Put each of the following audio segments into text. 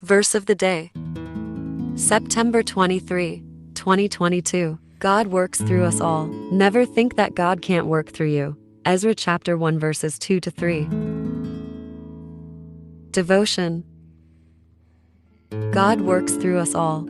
Verse of the day, September 23, 2022. God works through us all. Never think that God can't work through you. Ezra chapter 1 verses 2 to 3. Devotion. God works through us all.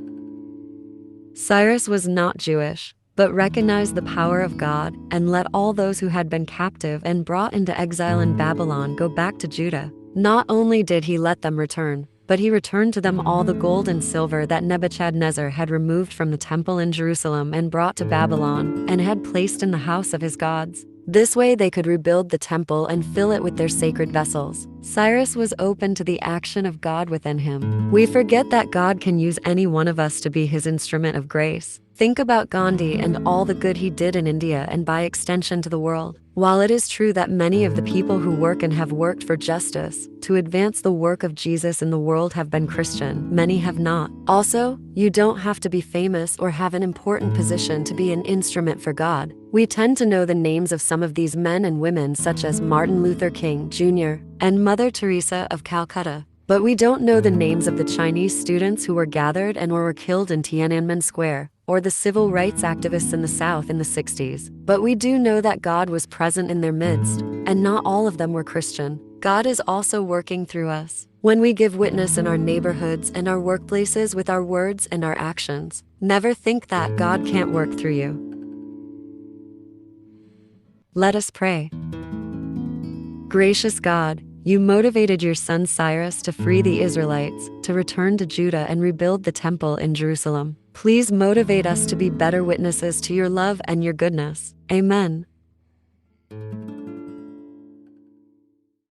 Cyrus was not Jewish, but recognized the power of God and let all those who had been captive and brought into exile in Babylon go back to Judah. Not only did he let them return, but he returned to them all the gold and silver that Nebuchadnezzar had removed from the temple in Jerusalem and brought to Babylon, and had placed in the house of his gods. This way they could rebuild the temple and fill it with their sacred vessels. Cyrus was open to the action of God within him. We forget that God can use any one of us to be his instrument of grace. Think about Gandhi and all the good he did in India and by extension to the world. While it is true that many of the people who work and have worked for justice to advance the work of Jesus in the world have been Christian, many have not. Also, you don't have to be famous or have an important position to be an instrument for God. We tend to know the names of some of these men and women, such as Martin Luther King Jr. and Mother Teresa of Calcutta. But we don't know the names of the Chinese students who were gathered and or were killed in Tiananmen Square, or the civil rights activists in the South in the 60s. But we do know that God was present in their midst, and not all of them were Christian. God is also working through us. When we give witness in our neighborhoods and our workplaces with our words and our actions, never think that God can't work through you. Let us pray. Gracious God, you motivated your son Cyrus to free the Israelites, to return to Judah and rebuild the temple in Jerusalem. Please motivate us to be better witnesses to your love and your goodness. Amen.